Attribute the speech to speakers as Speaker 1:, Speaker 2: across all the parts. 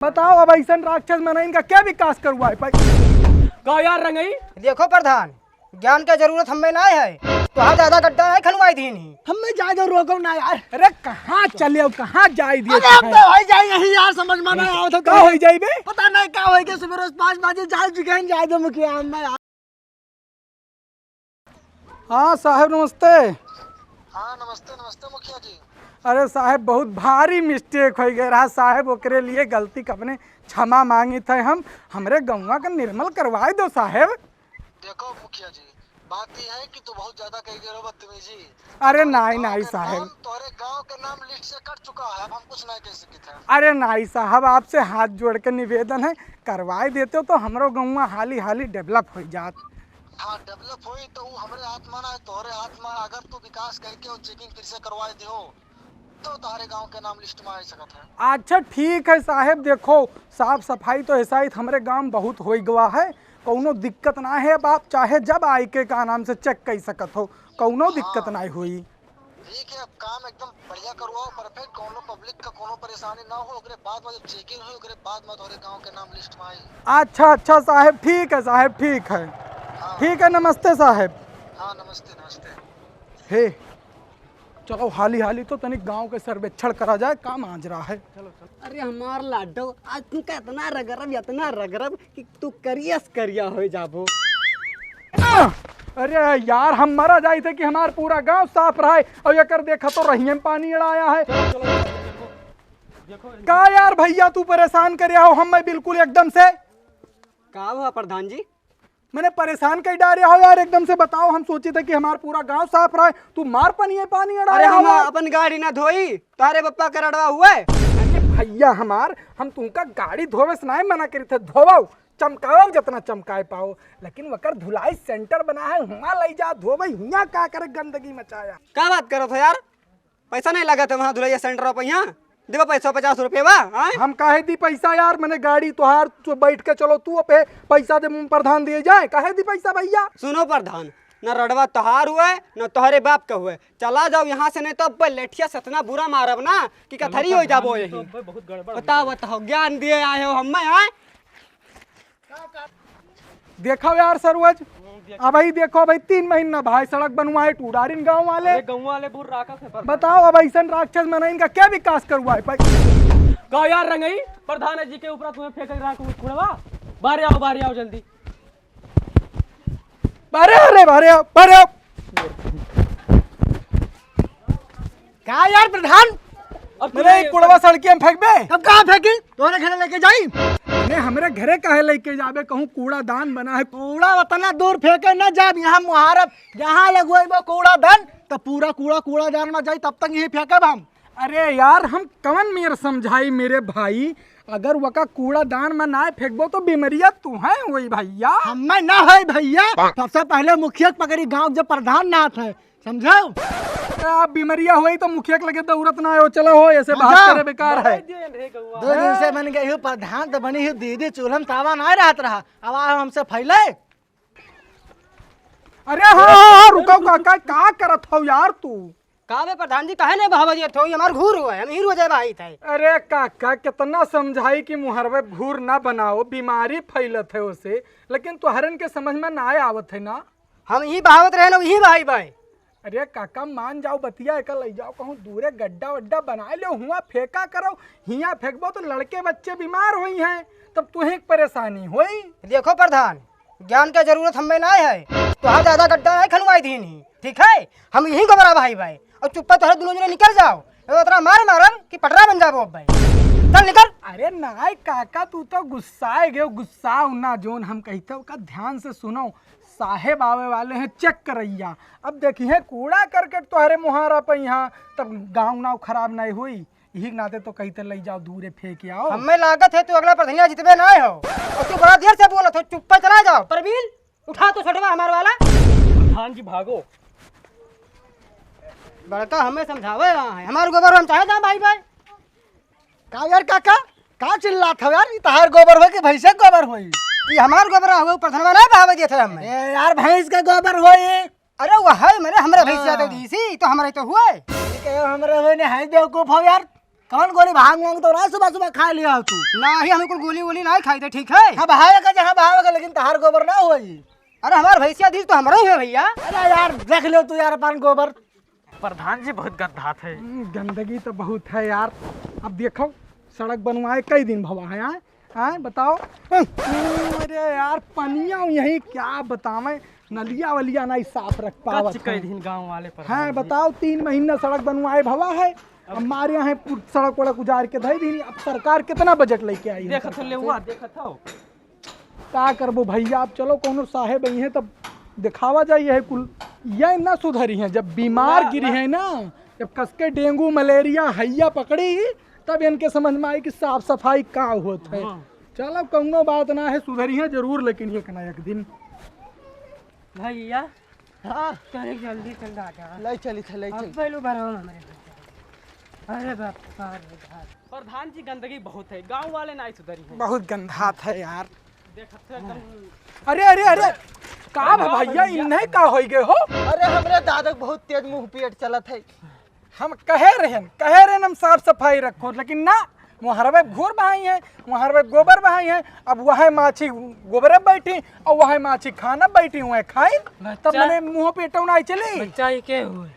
Speaker 1: बताओ अब ऐसा राक्षस में इनका क्या विकास करवा है
Speaker 2: कहो यार रंगई।
Speaker 3: देखो प्रधान, ज्ञान की जरूरत हमें ना है, तो हाँ ज्यादा गड्ढा है खनवाई थी नहीं
Speaker 1: हमें जाए रोको ना यार। अरे कहाँ चले कहाँ जाए दिए
Speaker 4: अरे अब तो हो जाए यही यार, समझ में ना आओ तो
Speaker 1: का हो जाए बे
Speaker 4: पता नहीं क्या होएगा। सुबह 5 बजे जाए चिकन जाए दो मुखिया हम यार।
Speaker 1: हाँ साहब नमस्ते।
Speaker 4: हाँ नमस्ते नमस्ते मुखिया जी।
Speaker 1: अरे साहब बहुत भारी मिस्टेक हो गया रहा साहब, ओकरे लिए गलती कपने क्षमा मांगी थे हम। हमरे गौवा का निर्मल करवाए दो साहब।
Speaker 4: देखो मुखिया जी, बात यह है कि तू बहुत ज्यादा कही दे रहे हो बदतमीजी।
Speaker 1: अरे नाई नाई साहब,
Speaker 4: तुम्हारे गांव का नाम लिस्ट से कट चुका है, अब हम कुछ नहीं कह सकते थे।
Speaker 1: अरे नाई साहब आपसे हाथ जोड़ के निवेदन है, करवाए देते हो तो हमरो गौवा हाली हाली डेवलप हो जात।
Speaker 4: हाँ डेवलप हुई तो वो हमारे हाथ में ना है, तोहरे हाथ में। अगर तू विकास करके और चेकिंग फिर से करवाए दे तो तुम्हारे गांव के नाम लिस्ट में आ सकता है।
Speaker 1: अच्छा ठीक है साहब, देखो साफ सफाई तो ऐसा ही हमारे गांव बहुत हो गवा है, कौनो दिक्कत ना है। अब आप चाहे जब आई के का नाम से चेक कर सकत हो, कौनो दिक्कत ना हुई।
Speaker 4: ठीक है, अब काम एकदम बढ़िया करवाओ, परफेक्ट, कोनो पब्लिक का कोनो परेशानी ना हो। ओकरे बाद में जब चेकिंग हुई ओकरे बाद में तोहरे गांव के नाम लिस्ट में आई।
Speaker 1: अच्छा अच्छा साहब, ठीक है साहब, ठीक है।
Speaker 4: हाँ,
Speaker 1: ठीक है, नमस्ते साहब।
Speaker 4: हाँ नमस्ते नमस्ते।
Speaker 1: हे चलो हाली हाली तो तनिक गांव के सर्वेक्षण करा जाए, काम आंज रहा है।
Speaker 3: अरे हमार लाडो आज तुमका इतना रगरब कि तू करिया हो जाबो।
Speaker 1: अरे यार हम मरा जाए थे कि हमार पूरा गांव साफ रहा है, और ये कर देखा तो रही में पानी अड़ाया है। का यार भैया तू परेशान कर हो हम, मैं बिल्कुल एकदम से
Speaker 3: का हुआ प्रधान जी?
Speaker 1: मैंने परेशान कर डाले हो यार एकदम से। बताओ हम सोचे थे कि हमारा पूरा गांव साफ रहा है, तू मार पानी
Speaker 3: अरे
Speaker 1: अड़ाया
Speaker 3: हम
Speaker 1: हमार।
Speaker 3: अपन गाड़ी ना धोई, तारे पप्पा का रड़वा हुआ है।
Speaker 1: अरे भैया हमार, हम तुमका गाड़ी धोवे से नहीं मना करी थे, धोवाओ चमकाओ जितना चमकाए पाओ, लेकिन वकर धुलाई सेंटर बना है, हुआ ले जा धोवे, हुआ का करे गंदगी मचाया।
Speaker 3: क्या बात करो थे यार, पैसा नहीं लगा था वहाँ धुलैया सेंटर पर? यहाँ देवा पैसा 50 रुपये बा।
Speaker 1: हम काहे दी पैसा यार, मैंने गाड़ी तुहार तो बैठ के चलो तू पे पैसा दे प्रधान दिए जाए, काहे दी पैसा भैया।
Speaker 3: सुनो प्रधान, न रड़वा तोहार हुआ है न तोहरे बाप का हुआ है। चला जाओ यहाँ से, नहीं तो लेठिया से इतना बुरा मारब ना कि कथरी हो जाबो। यही बताओ ज्ञान दिए आए हो हम आए।
Speaker 1: देखो यार सरवज, अब भाई देखो भाई 3 महीना भाई सड़क बनवाए टूडारिन गांव वाले
Speaker 2: बुर राका से
Speaker 1: बताओ अब ऐसा राक्षस में इनका क्या विकास करवाए।
Speaker 2: कहो यार रंगई, प्रधान जी के ऊपर तुम्हें फेंक रहा कुड़वा। बाहर आओ जल्दी।
Speaker 1: बारे आओ।
Speaker 4: क्या यार प्रधान,
Speaker 2: अब
Speaker 1: मेरे कुड़वा सड़की में फेंक बे।
Speaker 4: कब कहाँ फेंकी? तोहरे घर लेके जाई?
Speaker 1: ने हमरे घरे काहे लेके जाबे, कहूँ कूड़ादान बना है।
Speaker 4: कूड़ा उतना दूर फेंके न जाब, यहाँ मुहारब जहाँ लगवेबो कूड़ादान तो पूरा कूड़ादान में जाई, तब तक यही फेंकब हम।
Speaker 1: अरे यार हम कवन मेर समझाई मेरे भाई, अगर वका कूड़ादान में ना फेंकबो तो बीमारिया तू है वही भैया।
Speaker 4: हमें ना है भैया, सबसे पहले मुखिया पकड़ी गांव जब प्रधान ना थे, समझो।
Speaker 1: आप बीमारिया हुई तो मुखिया के लगे दौड़त ना हो, चलो हो ऐसे बात करे बेकार है।
Speaker 4: 2 दिन से बन गई हूँ प्रधान, तो बनी हूँ दीदी, चूल्हा तावा नहीं रहत रहा, अब हमसे फैले।
Speaker 1: अरे हाँ रुको काका, का करत हो यार तू?
Speaker 3: का प्रधान जी कहे नहीं बहावा दिया थो, हमार घूर हुआ है, हम ही रोजे भाई थे।
Speaker 1: अरे काका कितना समझाई कि मुहरवे घूर ना बनाओ, बीमारी फैलत है उसे, लेकिन तुहरन के समझ में ना आवत है ना।
Speaker 3: हम ही बहावत रहे ना वही भाई भाई।
Speaker 1: अरे काका मान जाओ बतिया एक ले जाओ, कहूँ दूरे गड्ढा वड्ढा बना लो, हुआ फेंका करो, हिया फेंकबो तो लड़के बच्चे बीमार हुई हैं, तब तुम्हें परेशानी हुई।
Speaker 3: देखो प्रधान, ज्ञान की जरूरत हमें ना है, तो हाँ ज्यादा गड्ढा नहीं खनवाई थी नहीं, ठीक है? हम यही को बड़ा भाई भाई, और चुप्पा तो दोनों जने निकल जाओ, उतना मारम कि पटरा बन जाओ भाई, चल निकल।
Speaker 1: अरे नाय काका तू तो गुस्साए गए, गुस्सा ना जोन हम कहते हो का ध्यान से सुनो, साहेब आवे वाले हैं चेक करैया। अब देखिए कूड़ा करकट तुम्हारे मुहारा पे यहाँ, तब गाँव नाव खराब नहीं हुई, यही नाते तो कहते ले जाओ दूरे फेंक आओ।
Speaker 3: हमें लागत है तू अगला प्रधानिया जितने ना हो, और तू बड़ा देर से बोला था, चुप्पा चला जाओ। परवीन उठा तो छोटवा हमारे वाला।
Speaker 2: प्रधान जी भागो।
Speaker 3: बड़का हमें समझावे है, हमारे गोबर हम चाहे जाए भाई भाई।
Speaker 4: का यार काका, का चिल्लात हो यार? तहार गोबर हो कि भैंसे गोबर होई?
Speaker 3: ये हमारे गोबर हुआ प्रधानवा नहीं बहावा दिए थे हमें।
Speaker 4: यार भैंस का गोबर होई।
Speaker 3: अरे वह है मैंने हमारे भैंस ज्यादा दी सी, तो हमारे तो हुआ है।
Speaker 4: हमरे होई ने है बेवकूफ हो यार।
Speaker 3: कौन गोली भांग वांग तो ना सुबह सुबह खा लिया तू? नहीं, हमें कोई गोली वोली नहीं खाई थे, ठीक है? हाँ बहाएगा जहाँ बहाएगा, लेकिन तहार गोबर ना हुआ जी। अरे हमारे भैंसिया दी तो हमारा ही है भैया। अरे यार देख लो तू यार अपन गोबर।
Speaker 2: प्रधान जी बहुत गंदा थे।
Speaker 1: गंदगी तो बहुत है यार। अब देखो सड़क बनवाए कई दिन भवा है यहाँ, हाँ बताओ। अरे यार पनिया यही क्या बतावे, नलिया वलिया नहीं साफ रख पावत
Speaker 2: कई दिन गांव वाले पर
Speaker 1: हैं। बताओ 3 महीना सड़क बनवाए भवा है, हमारे यहाँ सड़क वड़क उजाड़ के धई दी। अब सरकार कितना बजट लेके आई है?
Speaker 2: देखत हो ले हुआ देखत हो
Speaker 1: क्या करबो भैया। अब चलो कोनो साहेब आई है तब दिखावा जाइए है कुल। ये ना सुधरी है, जब बीमार गिरी है ना, जब कसके डेंगू मलेरिया हैया पकड़ी तब इनके समझ में आई कि साफ सफाई का होता है। चलो कौनो बात ना है, सुधरी है जरूर, लेकिन एक ना एक दिन।
Speaker 3: भैया
Speaker 1: हाँ
Speaker 3: चल जल्दी चल दादा।
Speaker 1: ले चली थे ले चली।
Speaker 3: पहलू भरो हमारे। अरे बाप
Speaker 2: प्रधान जी गंदगी बहुत है, गांव वाले नहीं सुधरी है।
Speaker 1: बहुत गंदा था यार।
Speaker 2: देखत हो एकदम।
Speaker 1: अरे अरे अरे का भैया इन्हें का हो गए हो?
Speaker 3: अरे हमरे दादा बहुत तेज मुंह पेट चलत है।
Speaker 1: हम कहे रहे हम साफ सफाई रखो, लेकिन ना मुहरबे घूर बहाई है, मुहरबे गोबर बहाई है। अब वह माछी गोबरे बैठी और वह माछी खाना बैठी हुए खाई, तब मैंने मुंह पेटो नहीं चली।
Speaker 3: बच्चा के हुए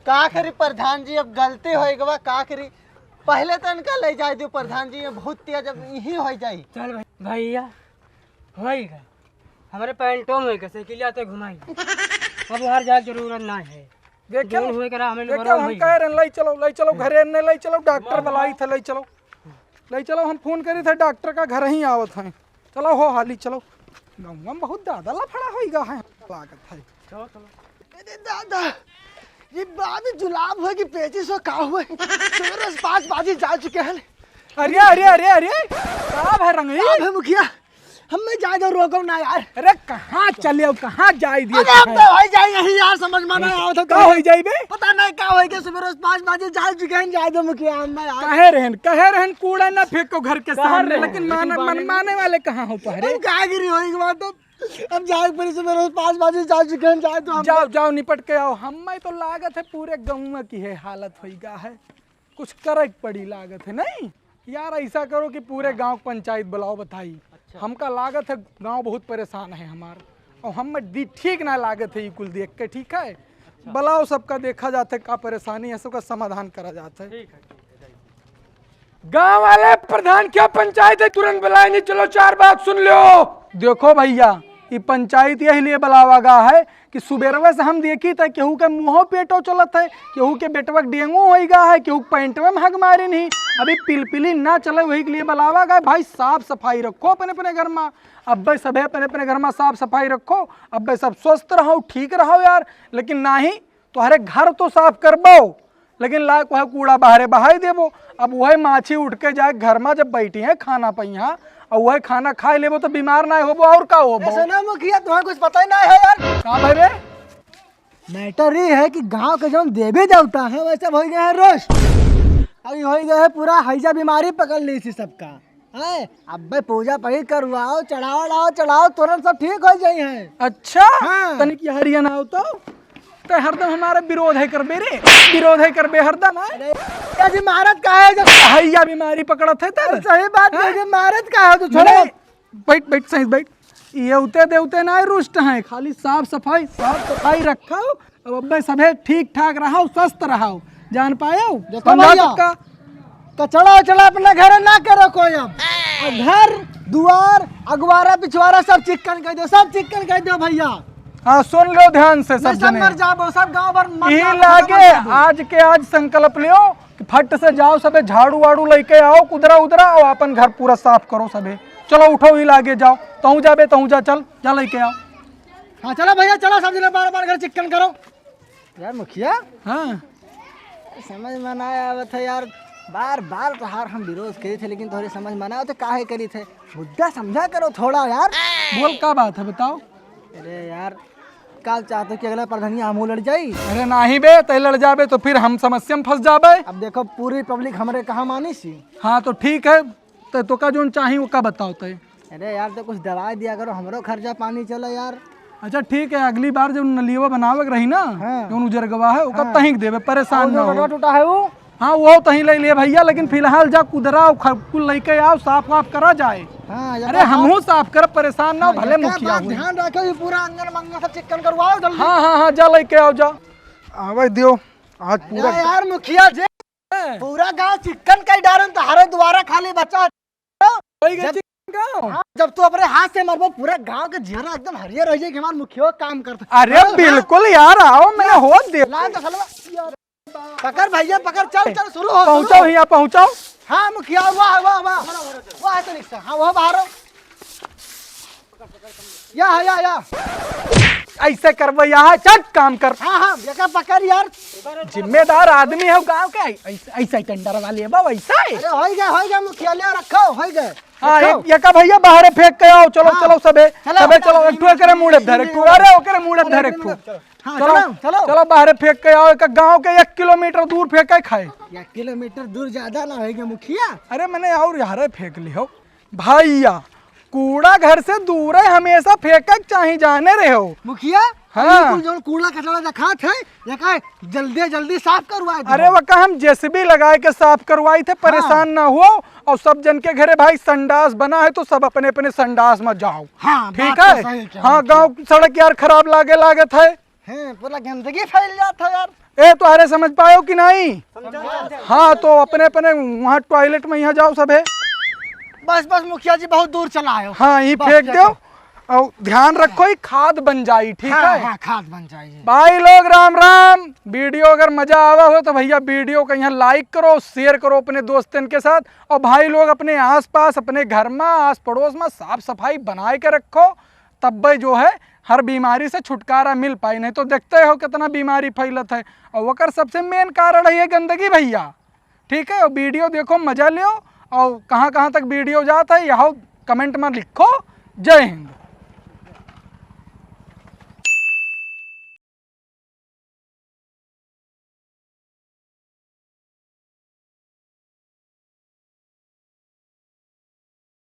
Speaker 5: का करी प्रधान जी, अब गलती हो गवा का करी। पहले तो इनका ले जाए दो प्रधान जी, ये बहुत तेज अब यही हो जाए।
Speaker 3: चल भैया होएगा, हमारे पैंटों में कैसे किलियाते घुमाई। अब हर जाए जरूरत ना है।
Speaker 1: देखो
Speaker 3: जोन हुए करा हमें
Speaker 1: देखो हम कह रहे ले चलो घरे ने ले चलो, डॉक्टर बुलाई थे ले चलो हम फोन करी थे डॉक्टर का घर ही आवत है। चलो हो हाली चलो, गाँव में बहुत ज्यादा लफड़ा होगा है लागत है।
Speaker 5: अरे दादा ये बाद जुलाब हो कि पेचिस हो का हुए, सवेरे 5 बजे जा चुके हैं।
Speaker 1: अरे अरे अरे अरे क्या है रंगी?
Speaker 5: है मुखिया हमें जाए दो, रोको ना यार।
Speaker 1: अरे कहाँ चले हो, कहाँ जाए दिए?
Speaker 5: अरे अब तो हो जाए यही यार, समझ में नहीं आओ तो
Speaker 1: का हो जाए बे?
Speaker 5: पता नहीं क्या हो गया, सवेरे 5 बजे जा चुके हैं। जाए दो मुखिया हमें यार।
Speaker 1: कहे रहन कूड़ा ना फेंको घर के सामने, लेकिन माने वाले कहाँ हो तुम्हारे?
Speaker 5: हम क्या गिरी होगी बात, अब जाए पर सवेरे 5 बजे जा चुके हैं। जाए तो हम
Speaker 1: जाओ निपट के आओ। हमें तो लागत है पूरे गाँव की है हालत होगा है, कुछ करे पड़ी लागत है। नहीं यार ऐसा करो कि पूरे गांव पंचायत बुलाओ, बताई हमका लागत है गांव बहुत परेशान है हमार, और हम ठीक ना लागत है ये कुल देख के। ठीक है बुलाओ, सबका देखा जाता है का परेशानी है, सबका समाधान करा जाता है। गांव वाले प्रधान क्या पंचायत है, तुरंत बुलाए नहीं। चलो 4 बात सुन लो। देखो भैया ये पंचायत यही लिए बुलावा गा है कि सुबेरवे से हम देखी था केहू के मुँह पेटो चलत है, केहू के बेटवा डेंगू होगा है, केहू पैंटवे में हग मारे नहीं, अभी पिलपिली ना चले, वही के लिए बुलावा गए। भाई साफ सफाई रखो अपने अपने घर में, अब भाई सब अपने अपने घर में साफ सफाई रखो, अब भाई सब स्वस्थ रहो ठीक रहो यार। लेकिन ना ही तुम्हारे घर तो साफ करबो, लेकिन लायक वह कूड़ा बाहरे बहाई देबो। अब वह माछी उठ के जाए घर में जब बैठी है खाना पहिया, और वह खाना खाए लेबो तो बीमार ना होबो और का होबो।
Speaker 5: सुना मुखिया तुम्हें कुछ पता ही नहीं है यार।
Speaker 1: का भाई रे?
Speaker 5: मैटर ये है कि गांव के जो देवी देवता है वैसे हो गए हैं रोश, अभी हो गए है पूरा हैजा बीमारी पकड़ ली थी सबका है। अब भाई पूजा पाठ करवाओ, चढ़ाओ तुरंत सब ठीक हो जाए हैं।
Speaker 1: अच्छा तनिक ये हरियाणा हो तो हरदम हमारा विरोध है करबे रे, विरोध है करबे हरदम है।
Speaker 5: ऐसी महारत का है जब
Speaker 1: हैया बीमारी पकड़त है तब
Speaker 5: सही बात है, महारत का है तो छोड़ो।
Speaker 1: बैठ सही बैठ। ये उते देवते ना रुष्ट हैं, खाली साफ सफाई रखो, अब भाई सभे ठीक ठाक रहो, स्वस्थ रहो, जान पायो।
Speaker 5: देखो भैया कचड़ा उचड़ा अपने घर ना करो कोई। अब घर दुआर अगवारा पिछवाड़ा सब चिक्कन कर दो, सब चिक्कन कर दो भैया।
Speaker 1: हाँ सुन लो ध्यान से सब जने,
Speaker 5: मर जाओ सब गांव भर मर
Speaker 1: यही
Speaker 5: जाओ,
Speaker 1: लागे आज के आज संकल्प लियो कि फट से जाओ सबे झाड़ू वाड़ू लेके आओ, कुदरा उदरा और अपन घर पूरा साफ करो सबे। चलो उठो ही लागे जाओ, तहु जाबे तहु जा, चल जा लेके आओ।
Speaker 5: हाँ चलो भैया चलो, सब जने बार बार घर चिक्कन करो। यार मुखिया
Speaker 1: हाँ
Speaker 5: समझ में ना आवत है यार, बार बार तोहार हम विरोध करे थे, लेकिन थोड़ी समझ में ना आवत काहे करी थे, मुद्दा समझा करो थोड़ा यार।
Speaker 1: बोल का बात है बताओ।
Speaker 5: अरे यार काल चाहते हो कि अगला प्रधानी हमू लड़ जाई।
Speaker 1: अरे नाही बे, तय लड़ जाबे तो फिर हम समस्या में फंस जाबे।
Speaker 5: अब देखो पूरी पब्लिक हमारे कहाँ मानी सी।
Speaker 1: हाँ तो ठीक है, तो का जोन चाहिए वो का बताओ तय।
Speaker 5: अरे यार तो कुछ दवाई दिया करो, हमरो खर्चा पानी चलो यार।
Speaker 1: अच्छा ठीक है, अगली बार जब नलिया बनावे रही ना
Speaker 5: हाँ।
Speaker 1: जो उजरगवा है ओका तहिक देवे, परेशान ना हो।
Speaker 5: टूटा है वो
Speaker 1: हाँ वो तहीं ले लिए भैया, लेकिन फिलहाल जा कुदरा कुल लेके आओ, साफ वाफ करा जाए।
Speaker 5: हाँ
Speaker 1: अरे हमहू साफ कर, परेशान ना हो, भले मुखिया हुए।
Speaker 5: ध्यान रखो ये पूरा अंगन मंगन सब चिकन करवाओ जल्दी।
Speaker 1: हाँ हाँ हाँ, जा लेके आओ जा। आवे दियो आज पूरा
Speaker 5: अरे यार मुखिया जी, पूरा गांव चिकन का ही डारन तुम्हारे द्वारा खाली बचा। हाँ, जब तू अपने हाथ से मरबो पूरा गांव के चेहरा एकदम हरियर हो जाए कि हमारा मुखिया काम करता।
Speaker 1: अरे बिल्कुल यार, आओ मैंने हो दे।
Speaker 5: लाइन तो खलवा पकड़ भैया पकड़, चल चल शुरू हो।
Speaker 1: पहुंचाओ यहाँ पहुंचाओ।
Speaker 5: हाँ मुखिया, वाह वाह वाह, वो है तो रिक्शा। हाँ वो बाहर हो। या
Speaker 1: ऐसे करबो यहाँ, चट काम कर।
Speaker 5: हाँ हाँ ये पकड़ यार।
Speaker 1: जिम्मेदार आदमी है गांव के, ऐसा ही टेंडर वाली है बाबा, ऐसा है।
Speaker 5: अरे हो गया मुखिया, ले रखो हो गए।
Speaker 1: हाँ ये का भैया बाहर फेंक के आओ। चलो
Speaker 5: हाँ।
Speaker 1: चलो सबे
Speaker 5: चलो,
Speaker 1: सबे चलो, एक ठो करे मुड़े धर, एक ठो अरे ओकरे मुड़े धर, एक ठो।
Speaker 5: हाँ,
Speaker 1: चलो
Speaker 5: चलो।
Speaker 1: चलो बाहर फेंक के आओ, एक गांव के 1 किलोमीटर दूर फेंक के खाए।
Speaker 5: 1 किलोमीटर दूर ज्यादा ना होगा मुखिया।
Speaker 1: अरे मैंने और यार फेंक ली हो भैया, कूड़ा घर से दूर है, हमेशा फेंक चाहे जाने रहे हो
Speaker 5: मुखिया।
Speaker 1: हाँ।
Speaker 5: तू जो कूड़ा कचरा रखा थे ये का जल्दी जल्दी साफ करवा दे।
Speaker 1: अरे वो का हम जेसीबी लगाए के साफ करवाई थे, परेशान ना हुओ। और सब जन के घरे भाई संडास बना है, तो सब अपने अपने संडास में जाओ।
Speaker 5: हाँ,
Speaker 1: ठीक
Speaker 5: बात तो सही
Speaker 1: है।
Speaker 5: कहा
Speaker 1: हाँ गांव की सड़क यार खराब लागत है।
Speaker 5: हैं पूरा गंदगी फैल जाता यार।
Speaker 1: ए तो अरे समझ पायो कि नहीं? हाँ तो अपने अपने वहाँ टॉयलेट में यहाँ जाओ सब है।
Speaker 5: बस मुखिया जी बहुत दूर चला है।
Speaker 1: हाँ ये
Speaker 5: बस,
Speaker 1: फेंक
Speaker 5: देखो।
Speaker 1: दो और ध्यान रखो, ही खाद बन जाई। ठीक है
Speaker 5: हाँ खाद बन जाएगी।
Speaker 1: भाई लोग राम राम। वीडियो अगर मजा आवा हो तो भैया वीडियो को यहाँ लाइक करो, शेयर करो अपने दोस्तन के साथ। और भाई लोग अपने आसपास, अपने घर में, आस पड़ोस में साफ सफाई बनाए के रखो, तब भाई जो है हर बीमारी से छुटकारा मिल पाई। नहीं तो देखते हो कितना बीमारी फैलत है, और वकर सबसे मेन कारण है ये गंदगी भैया। ठीक है, और वीडियो देखो, मजा लो, और कहाँ कहाँ तक वीडियो जाता है यह कमेंट में लिखो। जय हिंद।